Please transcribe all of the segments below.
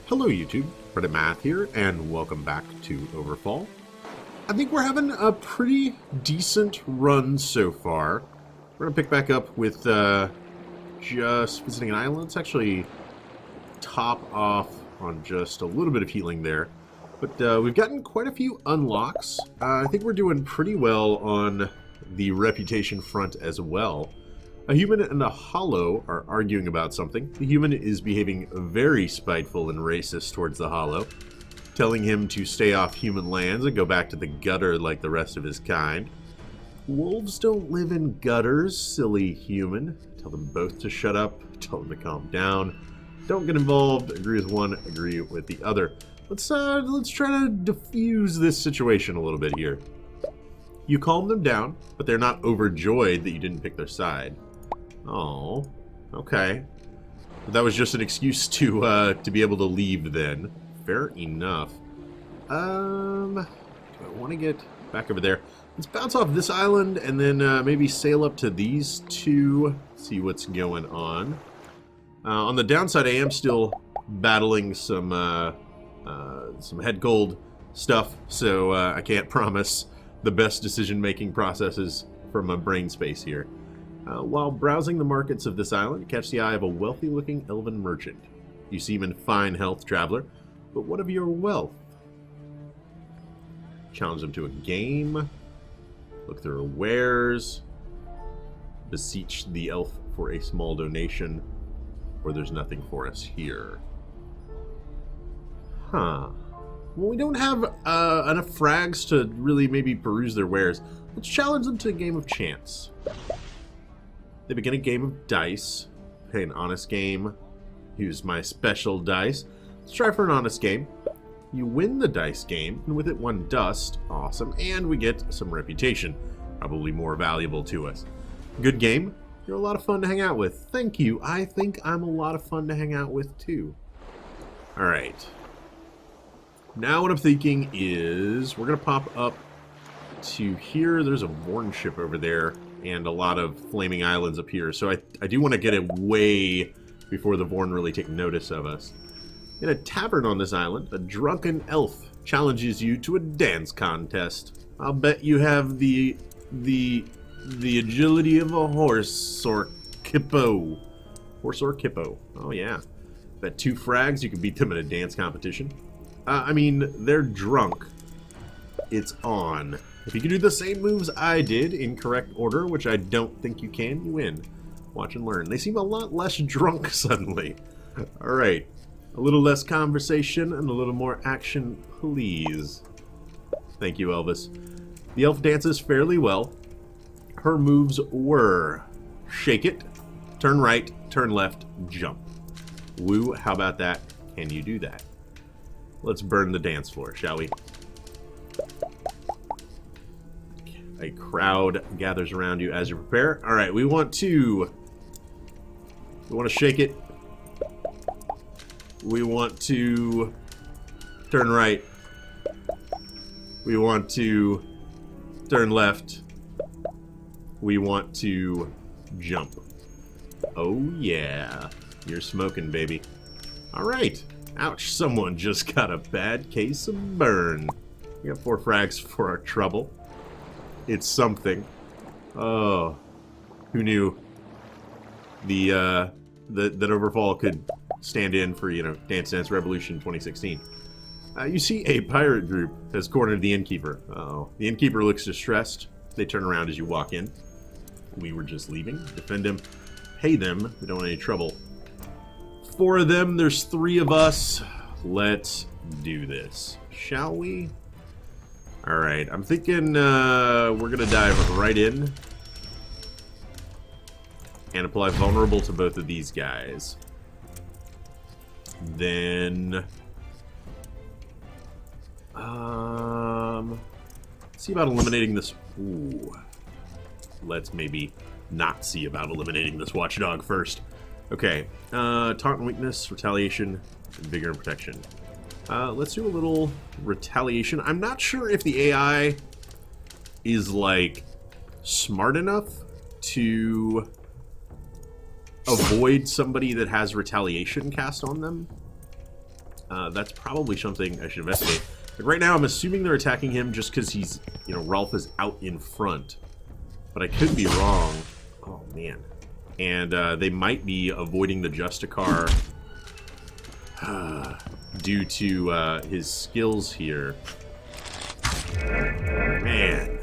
Hello YouTube, RedAtMath here, and welcome back to Overfall. I think we're having a pretty decent run so far. We're going to pick back up with just visiting an island. Let's actually top off on just a little bit of healing there. But we've gotten quite a few unlocks. I think we're doing pretty well on the reputation front as well. A human and a hollow are arguing about something. The human is behaving very spiteful and racist towards the hollow, telling him to stay off human lands and go back to the gutter like the rest of his kind. Wolves don't live in gutters, silly human. Tell them both to shut up, tell them to calm down. Don't get involved, agree with one, agree with the other. Let's try to diffuse this situation a little bit here. You calm them down, but they're not overjoyed that you didn't pick their side. Oh, okay. But that was just an excuse to be able to leave then. Fair enough. Do I want to get back over there? Let's bounce off this island and then maybe sail up to these two, see what's going on. On the downside, I am still battling some head cold stuff, so I can't promise the best decision-making processes from my brain space here. While browsing the markets of this island, catch the eye of a wealthy-looking elven merchant. You seem in fine health, traveler, but what of your wealth? Challenge them to a game. Look through her wares. Beseech the elf for a small donation, or there's nothing for us here. Huh. Well, we don't have enough frags to really maybe peruse their wares. Let's challenge them to a game of chance. They begin a game of dice. Play an honest game. Use my special dice. Let's try for an honest game. You win the dice game, and with it one dust. Awesome. And we get some reputation. Probably more valuable to us. Good game. You're a lot of fun to hang out with. Thank you. I think I'm a lot of fun to hang out with, too. Alright. Now what I'm thinking is we're going to pop up to here. There's a Vorn ship over there. And a lot of flaming islands up here. So I do want to get away before the Vorn really take notice of us. In a tavern on this island, a drunken elf challenges you to a dance contest. I'll bet you have the agility of a horse or kippo. Horse or kippo. Oh yeah. Bet 2 frags you can beat them in a dance competition. I mean, they're drunk. It's on. If you can do the same moves I did in correct order, which I don't think you can, you win. Watch and learn. They seem a lot less drunk suddenly. Alright. A little less conversation and a little more action, please. Thank you, Elvis. The elf dances fairly well. Her moves were shake it, turn right, turn left, jump. Woo, how about that? Can you do that? Let's burn the dance floor, shall we? A crowd gathers around you as you prepare. All right, we want to shake it. We want to turn right. We want to turn left. We want to jump. Oh yeah, you're smoking, baby. All right. Ouch, someone just got a bad case of burn. We got 4 frags for our trouble. It's something. Oh, who knew that Overfall could stand in for, you know, Dance Dance Revolution 2016. You see a pirate group has cornered the innkeeper. Oh, the innkeeper looks distressed. They turn around as you walk in. We were just leaving. Defend him. Pay them. We don't want any trouble. 4 of them. There's 3 of us. Let's do this, shall we? Alright, I'm thinking we're going to dive right in and apply vulnerable to both of these guys. Then see about eliminating this. Ooh. Let's maybe not see about eliminating this watchdog first. Okay, taunt and weakness, retaliation, vigor and protection. Let's do a little retaliation. I'm not sure if the AI is, like, smart enough to avoid somebody that has retaliation cast on them. That's probably something I should investigate. Like right now, I'm assuming they're attacking him just because he's, you know, Rolf is out in front. But I could be wrong. Oh, man. And they might be avoiding the Justicar due to his skills here. Man,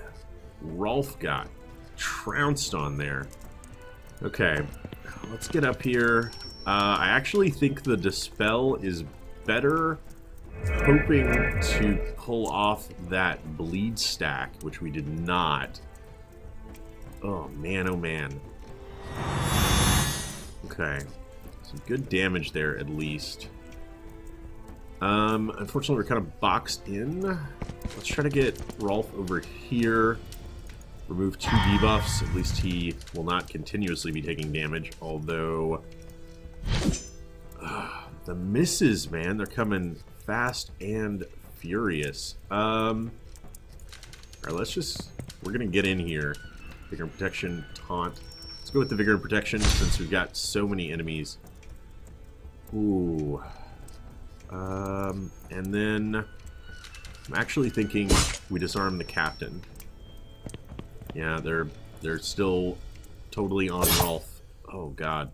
Rolf got trounced on there. Okay, let's get up here. I actually think the Dispel is better, hoping to pull off that bleed stack, which we did not. Oh man, oh man. Okay, some good damage there at least. Unfortunately, we're kind of boxed in. Let's try to get Rolf over here. Remove 2 debuffs. At least he will not continuously be taking damage. Although, the misses, man, they're coming fast and furious. Alright, let's just... We're going to get in here. Vigor and Protection, Taunt. Let's go with the Vigor and Protection since we've got so many enemies. Ooh... and then I'm actually thinking we disarm the captain. Yeah, they're still totally on Rolf. Oh god.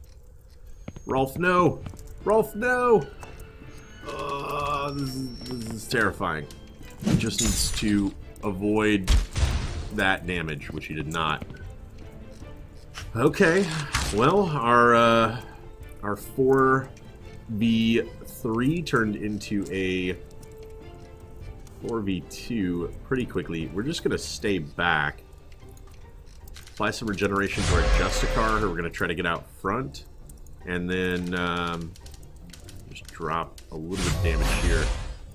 Rolf, no! Rolf, no! This is terrifying. He just needs to avoid that damage, which he did not. Okay, well, our 4v3 turned into a 4v2 pretty quickly. We're just going to stay back. Apply some regeneration to our Justicar, who we're going to try to get out front. And then just drop a little bit of damage here.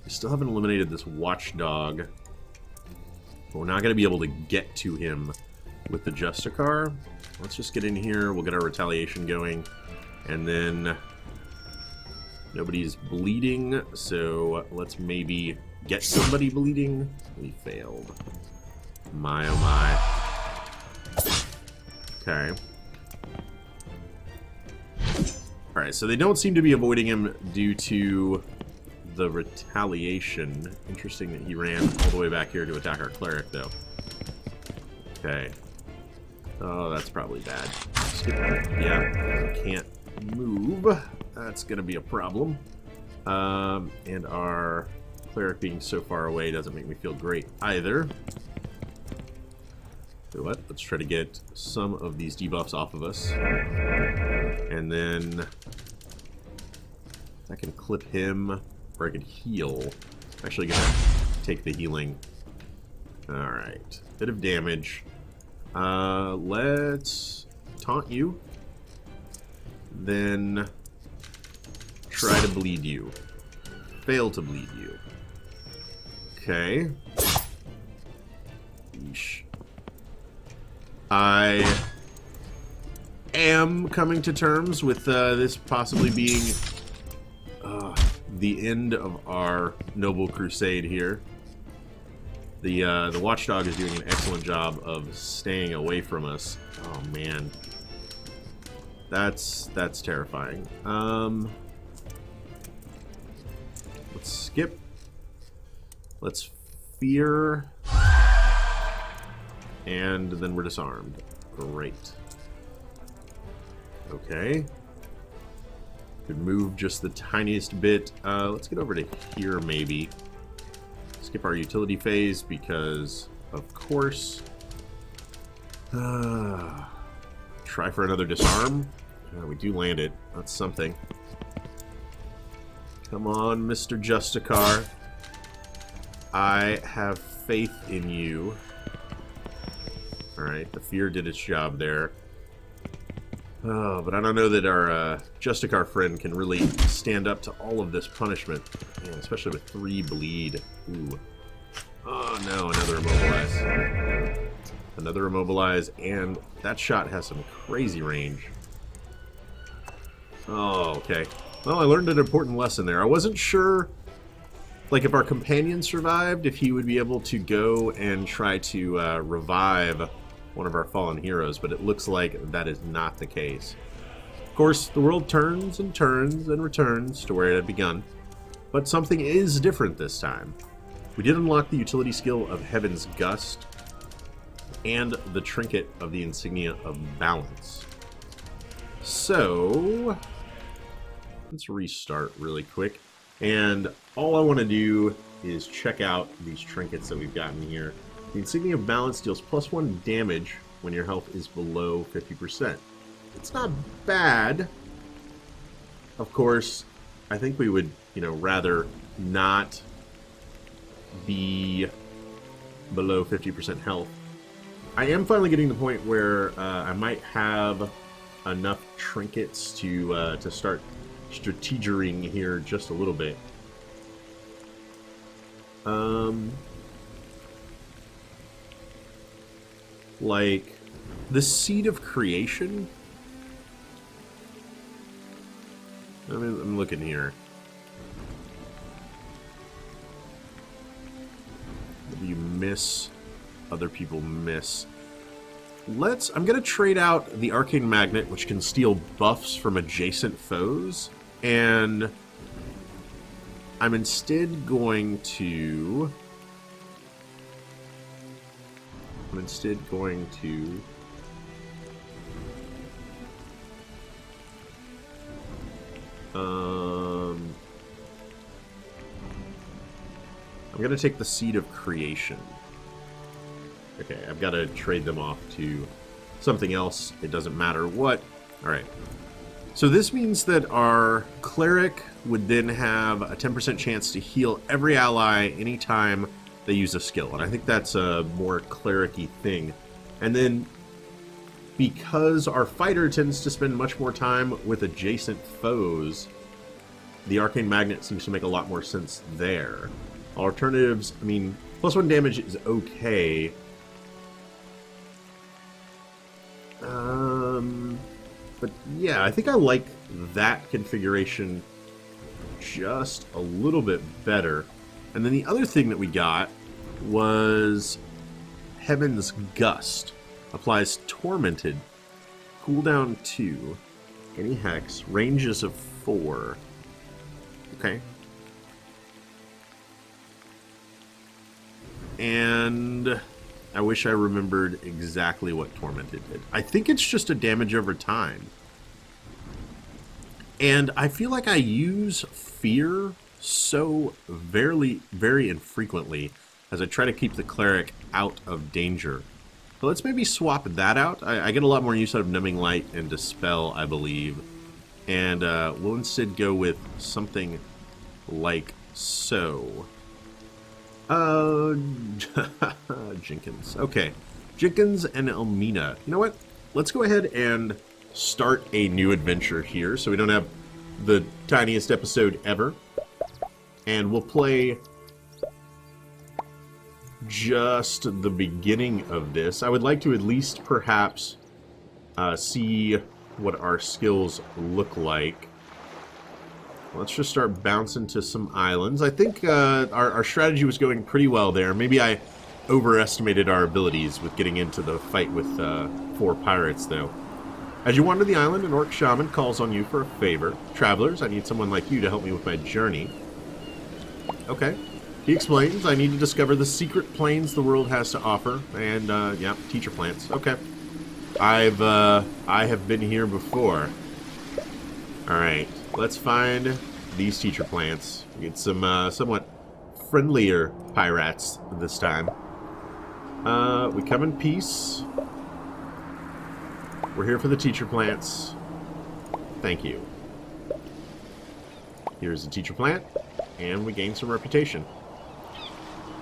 We still haven't eliminated this Watchdog. But we're not going to be able to get to him with the Justicar. Let's just get in here. We'll get our retaliation going. And then... Nobody's bleeding, so let's maybe get somebody bleeding. We failed. My, oh my. Okay. Alright, so they don't seem to be avoiding him due to the retaliation. Interesting that he ran all the way back here to attack our cleric, though. Okay. Oh, that's probably bad. Yeah, can't move. That's going to be a problem. And our cleric being so far away doesn't make me feel great either. So what? Let's try to get some of these debuffs off of us. And then I can clip him, or I can heal. I'm actually going to take the healing. Alright. Bit of damage. Let's taunt you. Then... try to bleed you. Fail to bleed you. Okay. Yeesh. I am coming to terms with this possibly being the end of our noble crusade here. The Watchdog is doing an excellent job of staying away from us. Oh man. That's terrifying. Let's skip. Let's fear. And then we're disarmed. Great. Okay. Could move just the tiniest bit. Let's get over to here, maybe. Skip our utility phase because, of course. Try for another disarm. We do land it. That's something. Come on, Mr. Justicar. I have faith in you. Alright, the fear did its job there. Oh, but I don't know that our Justicar friend can really stand up to all of this punishment. Man, especially with 3 bleed. Ooh. Oh no, another immobilize. Another immobilize, and that shot has some crazy range. Oh, okay. Well, I learned an important lesson there. I wasn't sure, like, if our companion survived, if he would be able to go and try to revive one of our fallen heroes, but it looks like that is not the case. Of course, the world turns and turns and returns to where it had begun. But something is different this time. We did unlock the utility skill of Heaven's Gust and the trinket of the Insignia of Balance. So, let's restart really quick. And all I want to do is check out these trinkets that we've gotten here. The Insignia of Balance deals +1 damage when your health is below 50%. It's not bad. Of course, I think we would, rather not be below 50% health. I am finally getting to the point where I might have enough trinkets to start strategering here just a little bit. Like the Seed of Creation. I'm looking here. What do you miss? Other people miss. I'm going to trade out the Arcane Magnet, which can steal buffs from adjacent foes, and I'm instead going to... I'm going to take the Seed of Creation. Okay, I've got to trade them off to something else. It doesn't matter what. Alright. So this means that our Cleric would then have a 10% chance to heal every ally anytime they use a skill. And I think that's a more cleric-y thing. And then, because our Fighter tends to spend much more time with adjacent foes, the Arcane Magnet seems to make a lot more sense there. Alternatives, +1 damage is okay. But yeah, I think I like that configuration just a little bit better. And then the other thing that we got was Heaven's Gust. Applies Tormented, cooldown 2, any hex, ranges of 4. Okay. And I wish I remembered exactly what Tormented did. I think it's just a damage over time. And I feel like I use Fear so very infrequently as I try to keep the Cleric out of danger. So let's maybe swap that out. I get a lot more use out of Numbing Light and Dispel, I believe. And we'll instead go with something like so. Jenkins. Okay. Jenkins and Elmina. You know what? Let's go ahead and start a new adventure here so we don't have the tiniest episode ever. And we'll play just the beginning of this. I would like to at least perhaps see what our skills look like. Let's just start bouncing to some islands. I think our strategy was going pretty well there. Maybe I overestimated our abilities with getting into the fight with 4 pirates, though. As you wander the island, an orc shaman calls on you for a favor. Travelers, I need someone like you to help me with my journey. Okay. He explains, I need to discover the secret planes the world has to offer. And, yeah, teacher plants. Okay. I have been here before. Alright. Let's find these teacher plants. Get some somewhat friendlier pirates this time. We come in peace. We're here for the teacher plants. Thank you. Here's the teacher plant, and we gain some reputation.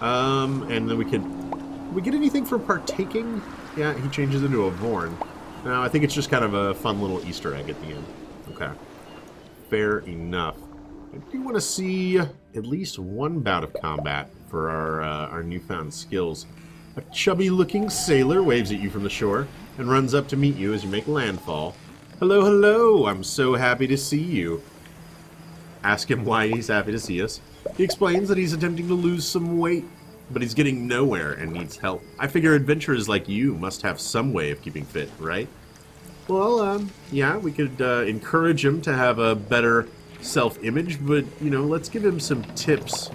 And then we get anything for partaking? Yeah, he changes into a Vorn. No, I think it's just kind of a fun little Easter egg at the end. Okay. Fair enough. I do want to see at least one bout of combat for our newfound skills. A chubby-looking sailor waves at you from the shore and runs up to meet you as you make landfall. Hello, hello, I'm so happy to see you. Ask him why he's happy to see us. He explains that he's attempting to lose some weight, but he's getting nowhere and needs help. I figure adventurers like you must have some way of keeping fit, right? Well, yeah, we could encourage him to have a better self-image, but, you know, let's give him some tips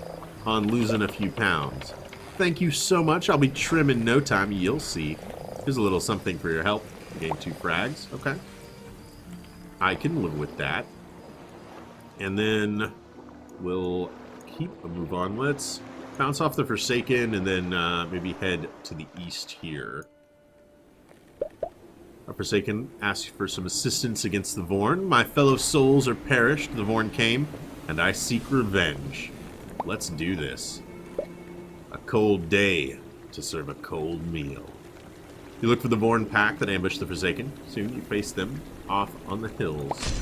on losing a few pounds. Thank you so much. I'll be trim in no time. You'll see. Here's a little something for your help. Gain 2 frags. Okay. I can live with that. And then we'll keep a move on. Let's bounce off the Forsaken and then maybe head to the east here. Our Forsaken asks for some assistance against the Vorn. My fellow souls are perished. The Vorn came, and I seek revenge. Let's do this. A cold day to serve a cold meal. You look for the Vorn pack that ambushed the Forsaken. Soon you face them off on the hills.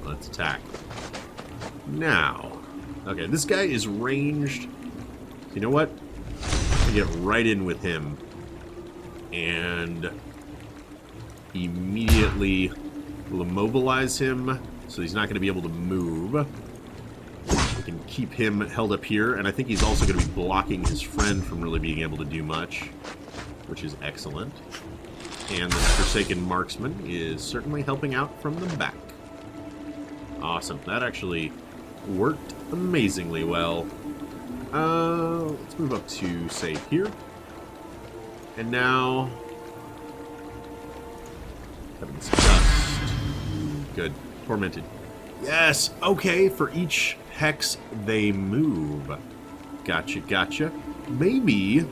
Let's attack. Now. Okay, this guy is ranged. You know what? I get right in with him. And immediately will immobilize him, so he's not going to be able to move. We can keep him held up here, and I think he's also going to be blocking his friend from really being able to do much, which is excellent. And the Forsaken Marksman is certainly helping out from the back. Awesome. That actually worked amazingly well. Let's move up to, say, here. And now Heaven's Dust. Good. Tormented. Yes! Okay, for each hex they move. Gotcha, gotcha. Maybe...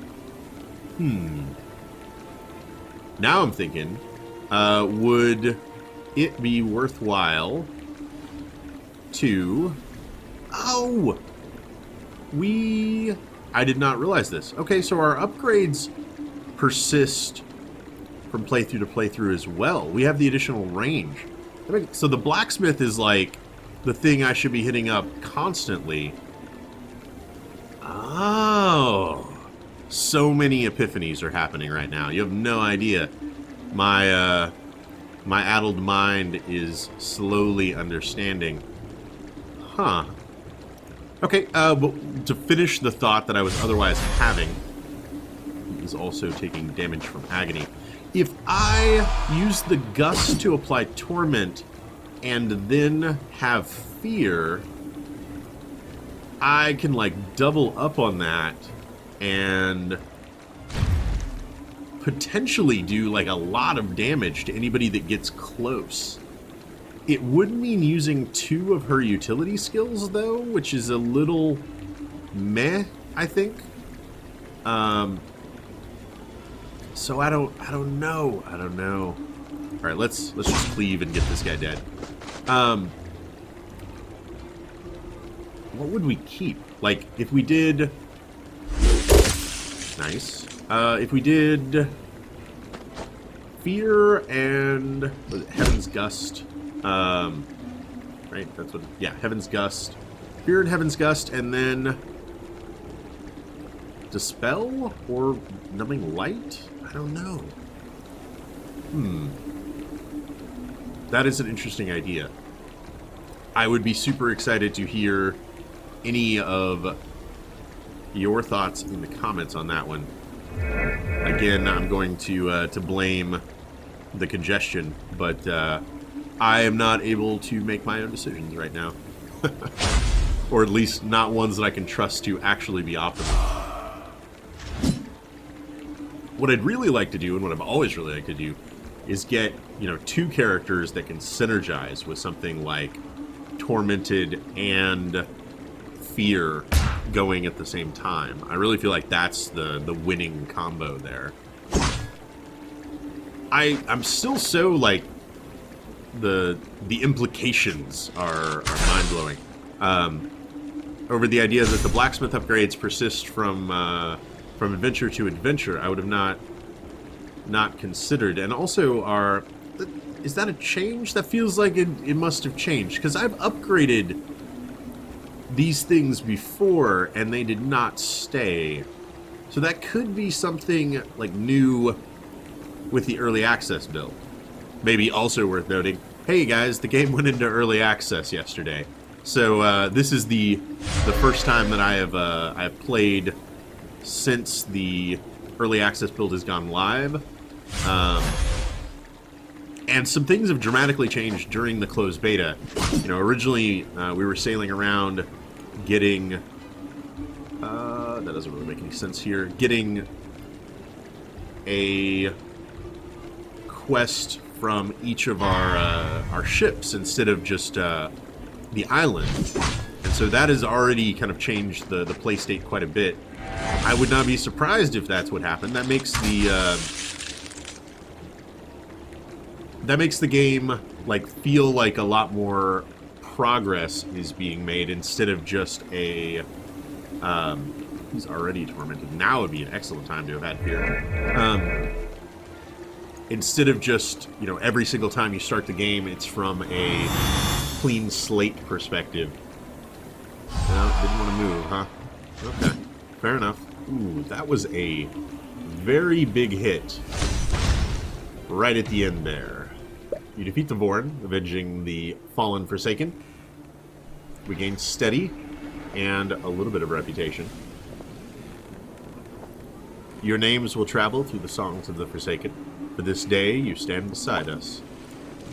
Now I'm thinking, would it be worthwhile to... Oh! I did not realize this. Okay, so our upgrades persist from playthrough to playthrough as well. We have the additional range. So the blacksmith is like the thing I should be hitting up constantly. Oh. So many epiphanies are happening right now. You have no idea. My addled mind is slowly understanding. Huh. Okay, but to finish the thought that I was otherwise having, he is also taking damage from agony. If I use the Gust to apply Torment and then have Fear, I can, like, double up on that and potentially do, like, a lot of damage to anybody that gets close. It would mean using 2 of her utility skills, though, which is a little meh, I think. So I don't know. All right, let's just cleave and get this guy dead. What would we keep? Like, if we did... Nice. If we did... Fear and... Was it Heaven's Gust? Right? That's what... Yeah, Heaven's Gust. Fear and Heaven's Gust, and then... Dispel? Or Numbing Light? I don't know. That is an interesting idea. I would be super excited to hear any of your thoughts in the comments on that one. Again, I'm going to blame the congestion, but I am not able to make my own decisions right now. Or at least not ones that I can trust to actually be optimal. What I'd really like to do, and what I've always really liked to do, is get, 2 characters that can synergize with something like Tormented and Fear going at the same time. I really feel like that's the winning combo there. I'm still so, like, the implications are mind-blowing. Over the idea that the blacksmith upgrades persist from adventure to adventure, I would have not considered. And also, is that a change? That feels like it must have changed, because I've upgraded these things before and they did not stay. So that could be something like new with the early access build. Maybe also worth noting, hey guys, the game went into early access yesterday. So this is the first time that I have played since the early access build has gone live. And some things have dramatically changed during the closed beta. You know, originally we were sailing around getting... that doesn't really make any sense here. Getting a quest from each of our ships instead of just the island. And so that has already kind of changed the play state quite a bit. I would not be surprised if that's what happened. That makes the game like feel like a lot more progress is being made instead of just a he's already tormented. Now would be an excellent time to have had fear. Instead of just, you know, every single time you start the game, it's from a clean slate perspective. No, didn't want to move, huh? Okay, fair enough. Ooh, that was a very big hit right at the end there. You defeat the Vorn, avenging the fallen Forsaken. We gain steady and a little bit of reputation. Your names will travel through the songs of the Forsaken. For this day, you stand beside us.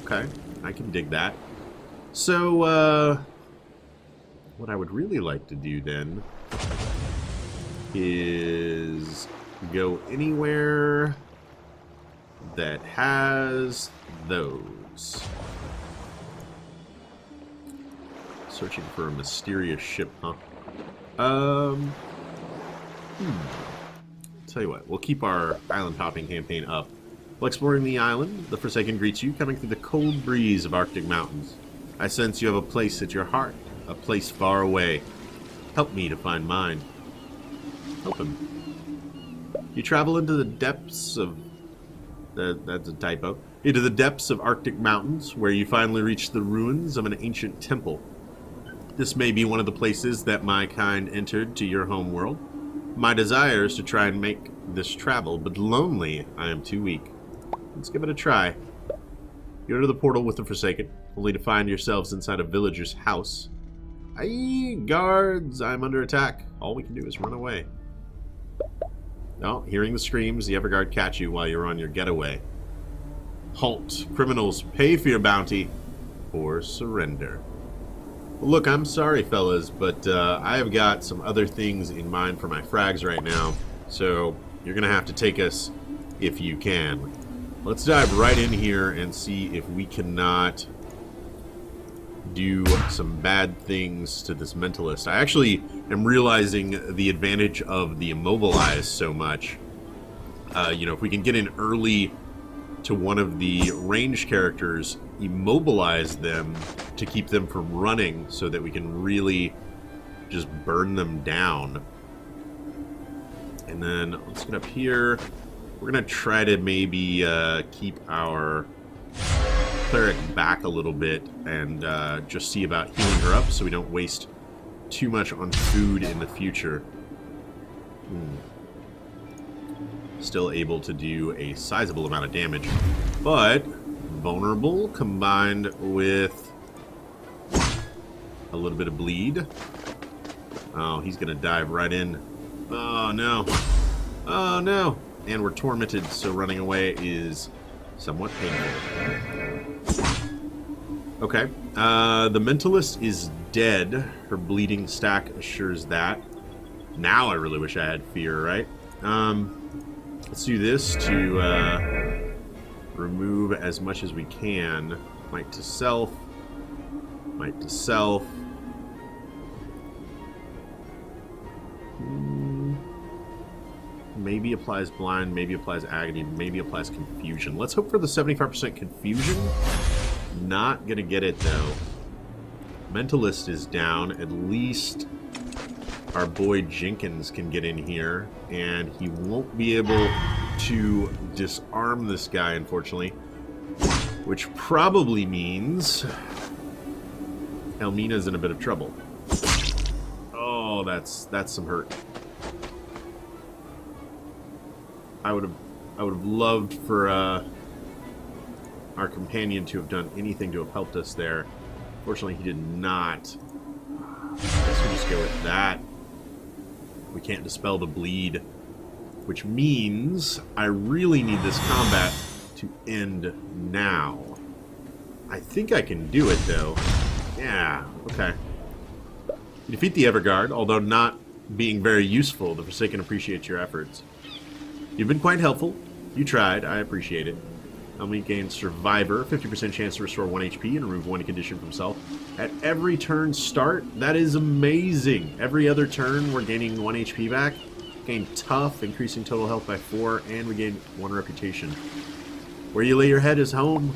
Okay, I can dig that. So, what I would really like to do then is go anywhere that has those. Searching for a mysterious ship, huh? Tell you what, we'll keep our island hopping campaign up. While exploring the island, the Forsaken greets you, coming through the cold breeze of Arctic mountains. I sense you have a place at your heart, a place far away. Help me to find mine. Help him. You travel into the depths of... that's a typo. Into the depths of Arctic mountains, where you finally reach the ruins of an ancient temple. This may be one of the places that my kind entered to your home world. My desire is to try and make this travel, but lonely, I am too weak. Let's give it a try. You enter the portal with the Forsaken, only to find yourselves inside a villager's house. Aye, guards, I'm under attack. All we can do is run away. Oh, hearing the screams, the Everguard catch you while you're on your getaway. Halt, criminals, pay for your bounty, or surrender. Well, look, I'm sorry, fellas, but I have got some other things in mind for my frags right now, so you're going to have to take us if you can. Let's dive right in here and see if we cannot do some bad things to this mentalist. I actually am realizing the advantage of the immobilize so much. You know, if we can get in early to one of the range characters, immobilize them to keep them from running so that we can really just burn them down. And then let's get up here. We're going to try to maybe keep our cleric back a little bit and just see about healing her up so we don't waste too much on food in the future. Still able to do a sizable amount of damage, but vulnerable combined with a little bit of bleed. Oh, he's going to dive right in. Oh, no. Oh, no. And we're tormented, so running away is somewhat painful. Okay. The Mentalist is dead. Her bleeding stack assures that. Now I really wish I had fear, right? Let's do this to remove as much as we can. Might to self. Might to self. Maybe applies blind, maybe applies agony, maybe applies confusion. Let's hope for the 75% confusion. Not gonna get it though. Mentalist is down. At least our boy Jenkins can get in here, and he won't be able to disarm this guy, unfortunately. Which probably means Elmina's in a bit of trouble. Oh, that's some hurt. I would have loved for our companion to have done anything to have helped us there. Fortunately, he did not. I guess we'll just go with that. We can't dispel the bleed, which means I really need this combat to end now. I think I can do it, though. Yeah, okay. You defeat the Everguard, although not being very useful. The Forsaken appreciates your efforts. You've been quite helpful. You tried. I appreciate it. Elmi gains Survivor, 50% chance to restore 1 HP and remove 1 condition from self. At every turn start, that is amazing. Every other turn, we're gaining 1 HP back. Gain Tough, increasing total health by 4, and we gain 1 reputation. Where you lay your head is home.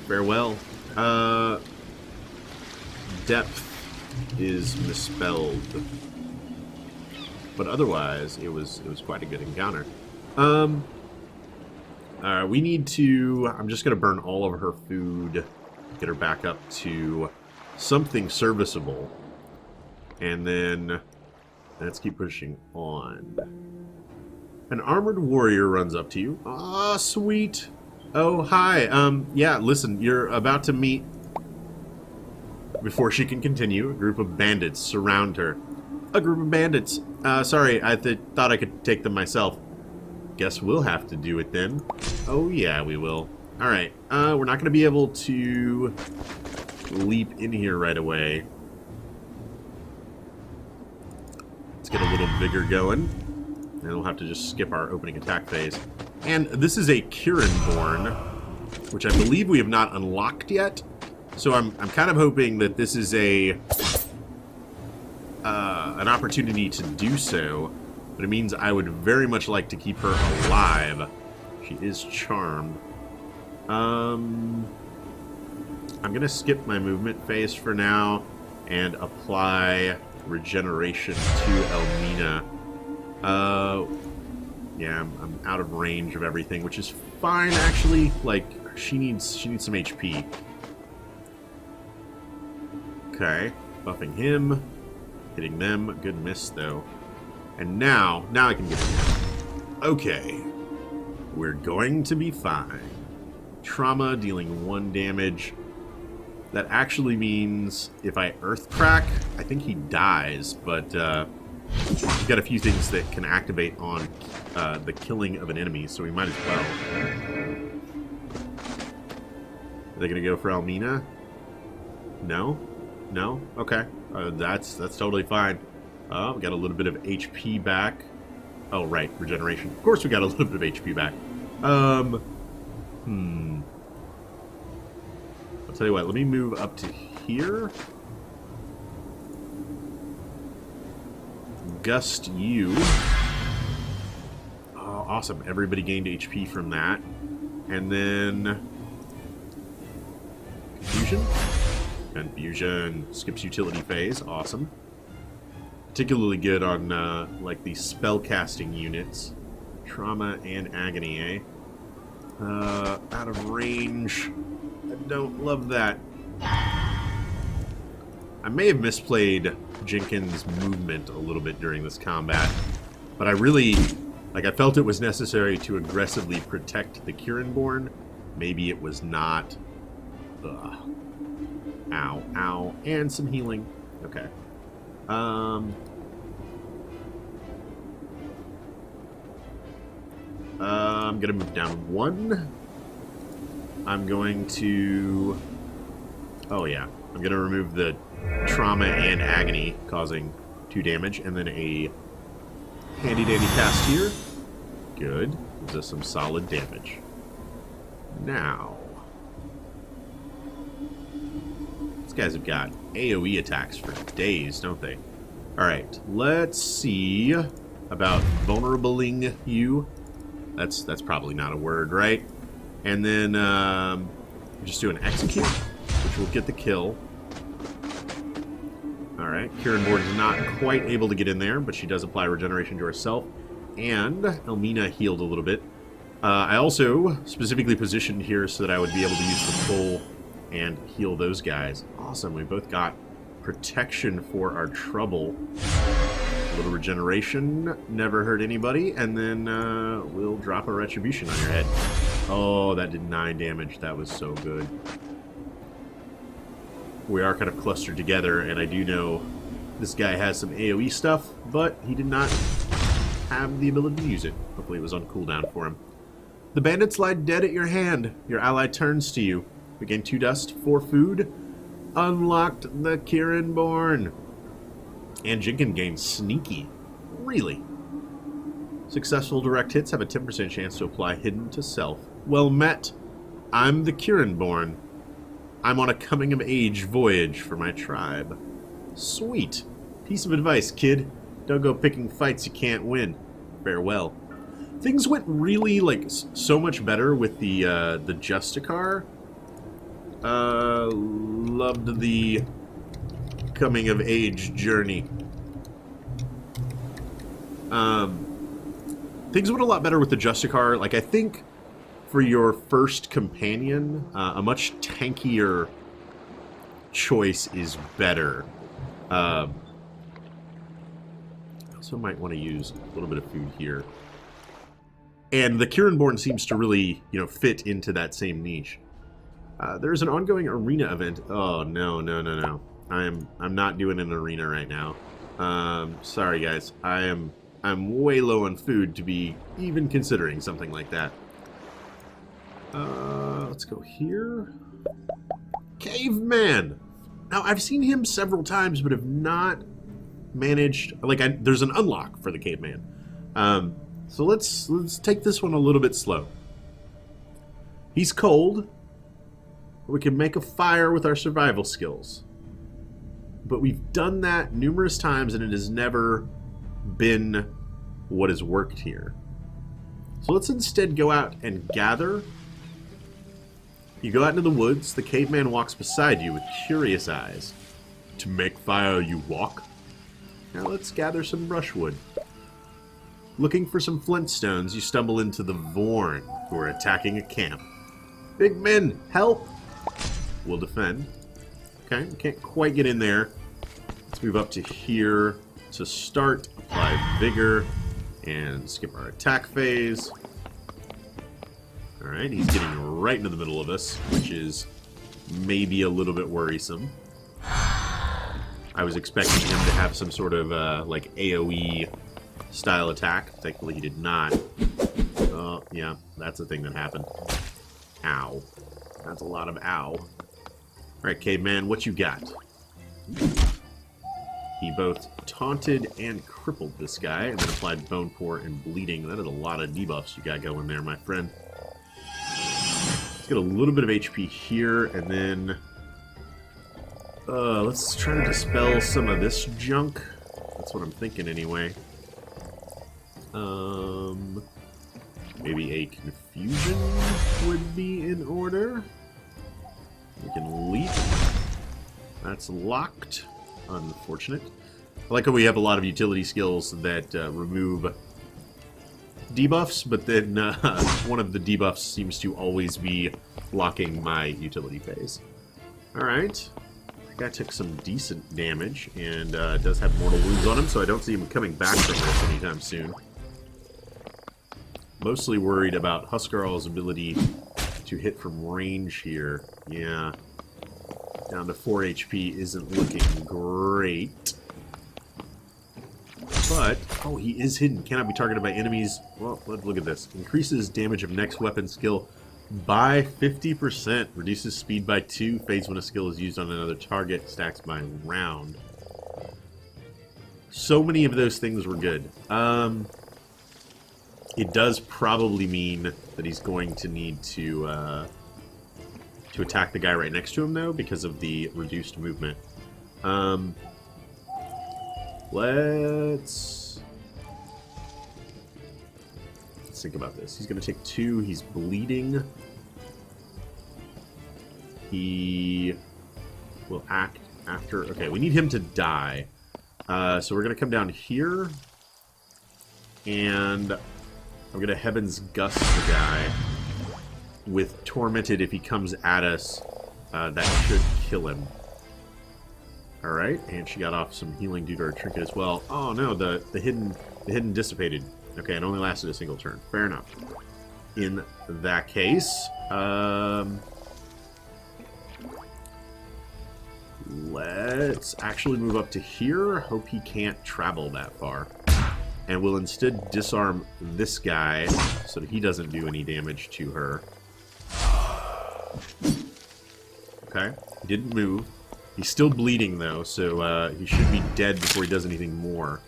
Farewell. Depth is misspelled. But otherwise, it was quite a good encounter. We need to... I'm just going to burn all of her food, get her back up to something serviceable, and then let's keep pushing on. An armored warrior runs up to you. Ah, sweet. Oh, hi. Yeah, listen, you're about to meet... Before she can continue, a group of bandits surround her. A group of bandits. Sorry, I thought I could take them myself. Guess we'll have to do it then. Oh yeah, we will. Alright, we're not going to be able to leap in here right away. Let's get a little vigor going. And we'll have to just skip our opening attack phase. And this is a Kirinborn, which I believe we have not unlocked yet. So I'm kind of hoping that this is an opportunity to do so. But it means I would very much like to keep her alive. She is charmed. I'm going to skip my movement phase for now and apply regeneration to Elmina. Yeah, I'm out of range of everything, which is fine, actually. Like, she needs some HP. Okay, buffing him, hitting them. Good miss, though. And now I can get him. Okay. We're going to be fine. Trauma, dealing 1 damage. That actually means if I Earth Crack, I think he dies, but we've got a few things that can activate on the killing of an enemy, so we might as well. Are they going to go for Elmina? No? No? Okay. That's totally fine. We got a little bit of HP back. Oh, right. Regeneration. Of course we got a little bit of HP back. I'll tell you what. Let me move up to here. Gust you. Oh, awesome. Everybody gained HP from that. And then... Confusion? Confusion. Skips utility phase. Awesome. Particularly good on, like, the spellcasting units. Trauma and Agony, eh? Out of range. I don't love that. I may have misplayed Jenkins' movement a little bit during this combat, but I really, like, I felt it was necessary to aggressively protect the Kirinborn. Maybe it was not. Ugh. Ow, ow, and some healing. Okay. I'm going to move down 1. I'm going to... Oh, yeah. I'm going to remove the Trauma and Agony, causing 2 damage, and then a handy-dandy cast here. Good. Gives us some solid damage. Now... These guys have got AoE attacks for days, don't they? Alright, let's see about vulnerabling you. That's probably not a word, right? And then just do an execute, which will get the kill. Alright, Kirinborn is not quite able to get in there, but she does apply regeneration to herself. And Elmina healed a little bit. I also specifically positioned here so that I would be able to use the pull and heal those guys. Awesome, we both got protection for our trouble. A little regeneration, never hurt anybody, and then we'll drop a retribution on your head. Oh, that did 9 damage. That was so good. We are kind of clustered together, and I do know this guy has some AoE stuff, but he did not have the ability to use it. Hopefully it was on cooldown for him. The bandits lie dead at your hand. Your ally turns to you. We gain 2 dust, 4 food. Unlocked the Kirinborn. And Jinkin gains sneaky. Really? Successful direct hits have a 10% chance to apply hidden to self. Well met. I'm the Kirinborn. I'm on a coming-of-age voyage for my tribe. Sweet. Piece of advice, kid. Don't go picking fights you can't win. Farewell. Things went really, like, so much better with the Justicar. Loved the coming-of-age journey. Things went a lot better with the Justicar. Like, I think for your first companion, a much tankier choice is better. Also might want to use a little bit of food here. And the Kirinborn seems to really, fit into that same niche. There's an ongoing arena event. Oh, no. I'm not doing an arena right now. Sorry, guys. I'm way low on food to be even considering something like that. Let's go here. Caveman! Now, I've seen him several times, but have not managed... there's an unlock for the caveman. So let's take this one a little bit slow. He's cold. We can make a fire with our survival skills. But we've done that numerous times, and it has never been what has worked here. So let's instead go out and gather. You go out into the woods. The caveman walks beside you with curious eyes. To make fire, you walk. Now let's gather some brushwood. Looking for some flintstones, you stumble into the Vorn, who are attacking a camp. Big men, help! We'll defend. Okay, we can't quite get in there. Let's move up to here to start. Apply vigor and skip our attack phase. Alright, he's getting right into the middle of us, which is maybe a little bit worrisome. I was expecting him to have some sort of AoE style attack. Thankfully he did not. Oh, yeah, that's the thing that happened. Ow. That's a lot of ow. Alright, caveman, what you got? He both taunted and crippled this guy, and then applied bone core and bleeding. That is a lot of debuffs you got going there, my friend. Let's get a little bit of HP here, and then... let's try to dispel some of this junk. That's what I'm thinking, anyway. Maybe a confusion would be in order. We can leap. That's locked. Unfortunate. I like how we have a lot of utility skills that remove debuffs, but then one of the debuffs seems to always be locking my utility phase. Alright. That guy took some decent damage, and does have mortal wounds on him, so I don't see him coming back from this anytime soon. Mostly worried about Huskarl's ability to hit from range here. Yeah. Down to 4 HP isn't looking great. But, oh, he is hidden. Cannot be targeted by enemies. Well, let's look at this. Increases damage of next weapon skill by 50%. Reduces speed by 2. Fades when a skill is used on another target. Stacks by round. So many of those things were good. It does probably mean that he's going to need to attack the guy right next to him, though, because of the reduced movement. Let's think about this. He's going to take 2. He's bleeding. He will act after... Okay, we need him to die. So we're going to come down here. And I'm going to Heaven's Gust the guy with Tormented. If he comes at us, that should kill him. Alright, and she got off some healing due to her trinket as well. Oh no, the hidden dissipated. Okay, it only lasted a single turn. Fair enough. In that case, let's actually move up to here. Hope he can't travel that far. And we'll instead disarm this guy so that he doesn't do any damage to her. Okay, he didn't move. He's still bleeding, though, so he should be dead before he does anything more.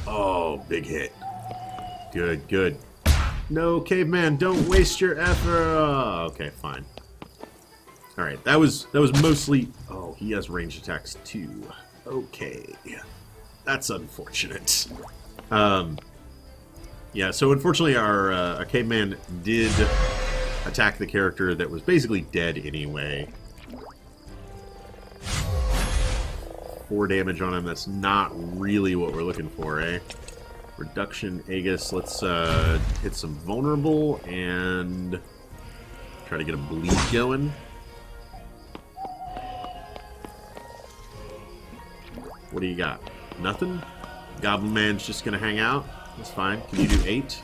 Oh, big hit. Good, good. No, caveman, don't waste your effort. Oh, okay, fine. All right, that was mostly... Oh, he has ranged attacks, too. Okay. That's unfortunate. Yeah, so unfortunately our caveman did attack the character that was basically dead anyway. 4 damage on him. That's not really what we're looking for, eh? Reduction, Aegis. Let's hit some vulnerable and try to get a bleed going. What do you got? Nothing? Goblin Man's just gonna hang out? That's fine. Can you do 8?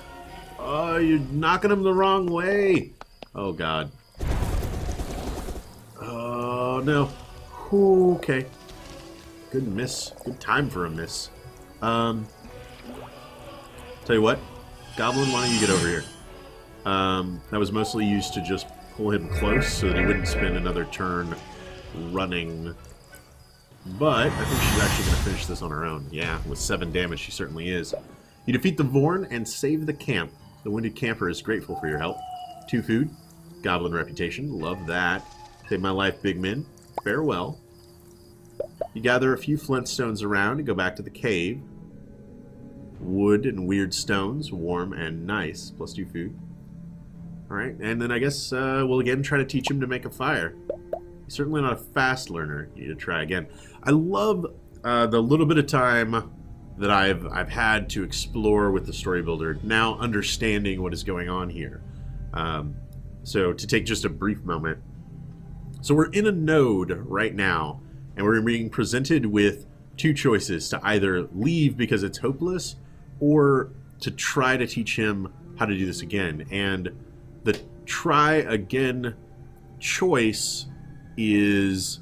Oh, you're knocking him the wrong way! Oh, God. Oh, no. Okay. Good miss. Good time for a miss. Tell you what. Goblin, why don't you get over here? That was mostly used to just pull him close so that he wouldn't spend another turn running. But I think she's actually going to finish this on her own. Yeah, with 7 damage, she certainly is. You defeat the Vorn and save the camp. The wounded camper is grateful for your help. 2 food. Goblin reputation. Love that. Save my life, big men. Farewell. You gather a few flint stones around and go back to the cave. Wood and weird stones. Warm and nice. Plus 2 food. Alright, and then I guess we'll again try to teach him to make a fire. He's certainly not a fast learner. You need to try again. I love the little bit of time that I've had to explore with the story builder, now understanding what is going on here. So to take just a brief moment. So we're in a node right now, and we're being presented with 2 choices: to either leave because it's hopeless, or to try to teach him how to do this again. And the try again choice is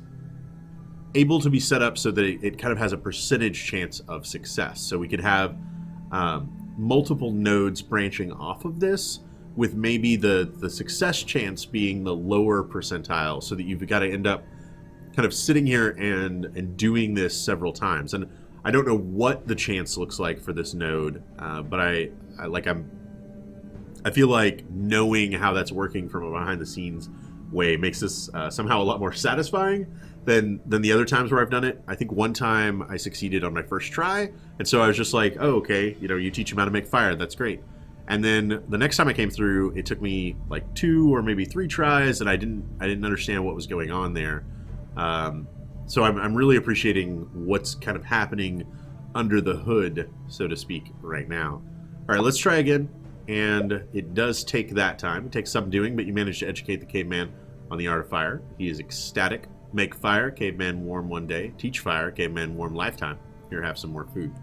able to be set up so that it kind of has a percentage chance of success. So we could have multiple nodes branching off of this, with maybe the success chance being the lower percentile, so that you've got to end up kind of sitting here and doing this several times. And I don't know what the chance looks like for this node, but I feel like knowing how that's working from a behind the scenes way makes this somehow a lot more satisfying than the other times where I've done it. I think one time I succeeded on my first try, and so I was just like, oh, okay, you teach him how to make fire, that's great. And then the next time I came through, it took me like 2 or maybe 3 tries, and I didn't understand what was going on there. So I'm really appreciating what's kind of happening under the hood, so to speak, right now. All right, let's try again. And it does take that time. It takes some doing, but you manage to educate the caveman on the art of fire. He is ecstatic. Make fire, caveman warm one day. Teach fire, caveman warm lifetime. Here, have some more food.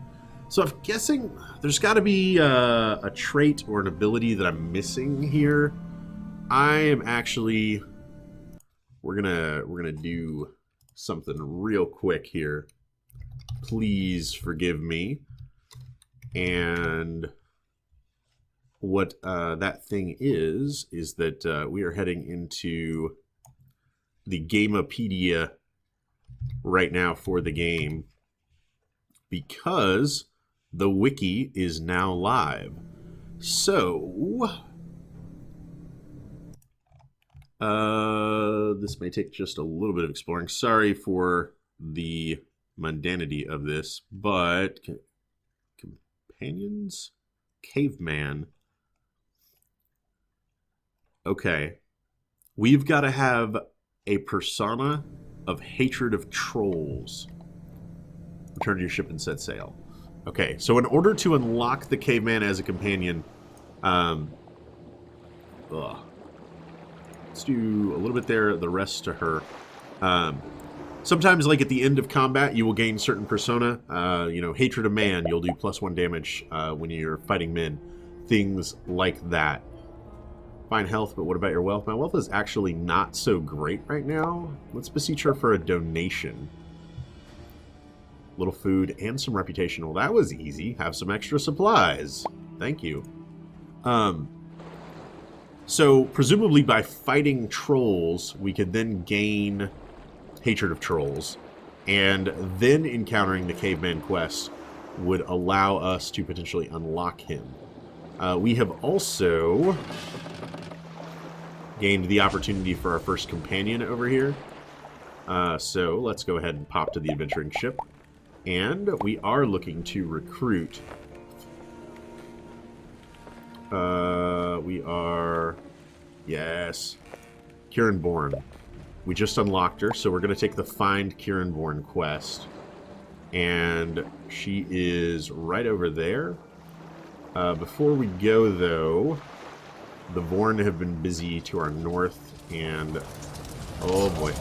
So I'm guessing there's got to be a trait or an ability that I'm missing here. I am actually... We're gonna do something real quick here. Please forgive me. And what that thing is that we are heading into the Gamepedia right now for the game, because the wiki is now live. So this may take just a little bit of exploring. Sorry for the mundanity of this, but companions, caveman. Okay, we've got to have a persona of hatred of trolls. Return to your ship and set sail. Okay, so in order to unlock the caveman as a companion, let's do a little bit there, the rest to her. Sometimes, like at the end of combat, you will gain certain persona. Hatred of man, you'll do +1 damage when you're fighting men. Things like that. Fine health, but what about your wealth? My wealth is actually not so great right now. Let's beseech her for a donation. little food, and some reputation. Well, that was easy. Have some extra supplies. Thank you. So, presumably by fighting trolls, we could then gain hatred of trolls. And then encountering the caveman quest would allow us to potentially unlock him. We have also gained the opportunity for our first companion over here. So let's go ahead and pop to the adventuring ship. And we are looking to recruit. We are... Yes. Kirinborn. We just unlocked her, so we're going to take the Find Kirinborn quest. And she is right over there. Before we go, though, the Vorn have been busy to our north, and... Oh, boy.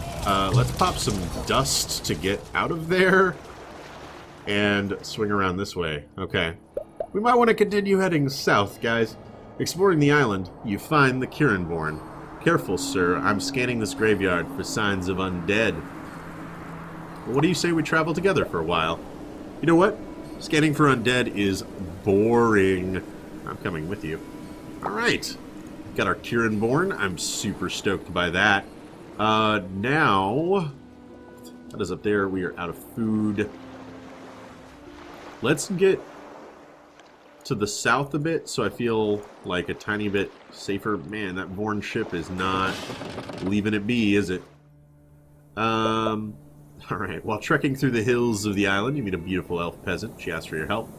Let's pop some dust to get out of there and swing around this way. Okay. We might want to continue heading south, guys. Exploring the island, you find the Kirinborn. Careful, sir. I'm scanning this graveyard for signs of undead. Well, what do you say we travel together for a while? You know what? Scanning for undead is boring. I'm coming with you. All right. Got our Kirinborn. I'm super stoked by that. Now, that is up there. We are out of food. Let's get to the south a bit, so I feel like a tiny bit safer. Man, that Vorn ship is not leaving it be, is it? Alright, while trekking through the hills of the island, you meet a beautiful elf peasant. She asks for your help.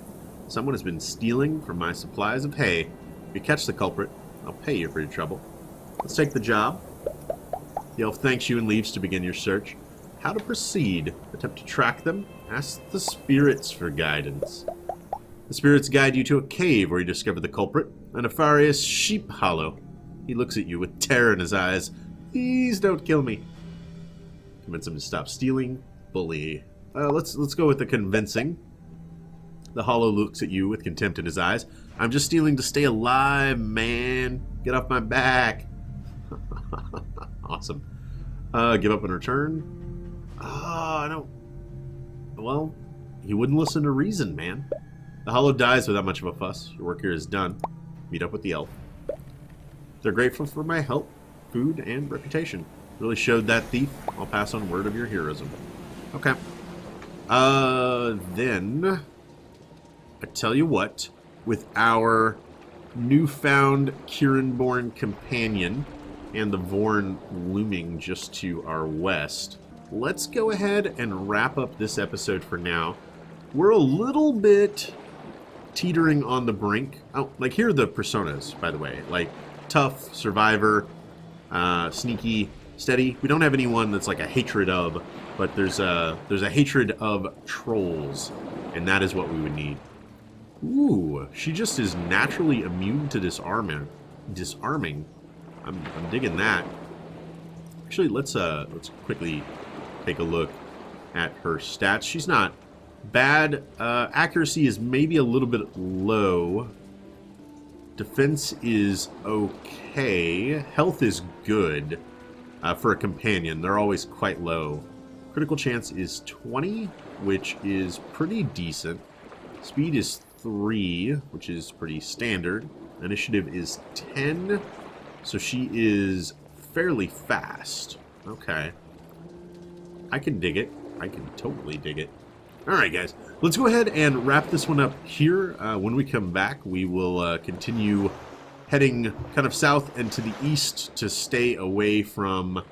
Someone has been stealing from my supplies of hay. If you catch the culprit, I'll pay you for your trouble. Let's take the job. The elf thanks you and leaves to begin your search. How to proceed? Attempt to track them? Ask the spirits for guidance. The spirits guide you to a cave where you discover the culprit, a nefarious sheep hollow. He looks at you with terror in his eyes. Please don't kill me. Convince him to stop stealing. Bully. Let's go with the convincing. The hollow looks at you with contempt in his eyes. I'm just stealing to stay alive, man. Get off my back. Awesome. Give up in return. I don't... Well, he wouldn't listen to reason, man. The hollow dies without much of a fuss. Your work here is done. Meet up with the elf. They're grateful for my help, food, and reputation. Really showed that thief. I'll pass on word of your heroism. Okay. Then... I tell you what. With our newfound Kirinborn companion and the Vorn looming just to our west, let's go ahead and wrap up this episode for now. We're a little bit teetering on the brink. Oh, like here are the personas, by the way. Like tough, survivor, sneaky, steady. We don't have anyone that's like a hatred of, but there's a hatred of trolls, and that is what we would need. Ooh, she just is naturally immune to disarming. I'm digging that. Actually, let's quickly take a look at her stats. She's not bad. Accuracy is maybe a little bit low. Defense is okay. Health is good for a companion. They're always quite low. Critical chance is 20, which is pretty decent. Speed is 3, which is pretty standard. Initiative is 10, so she is fairly fast. Okay. I can dig it. I can totally dig it. Alright, guys. Let's go ahead and wrap this one up here. When we come back, we will continue heading kind of south and to the east to stay away from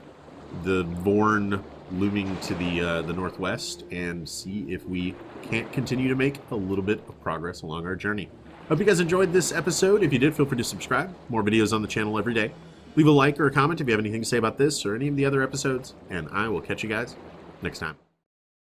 the Vorn looming to the northwest and see if we can't continue to make a little bit of progress along our journey. Hope you guys enjoyed this episode. If you did, feel free to subscribe. More videos on the channel every day. Leave a like or a comment if you have anything to say about this or any of the other episodes, and I will catch you guys next time.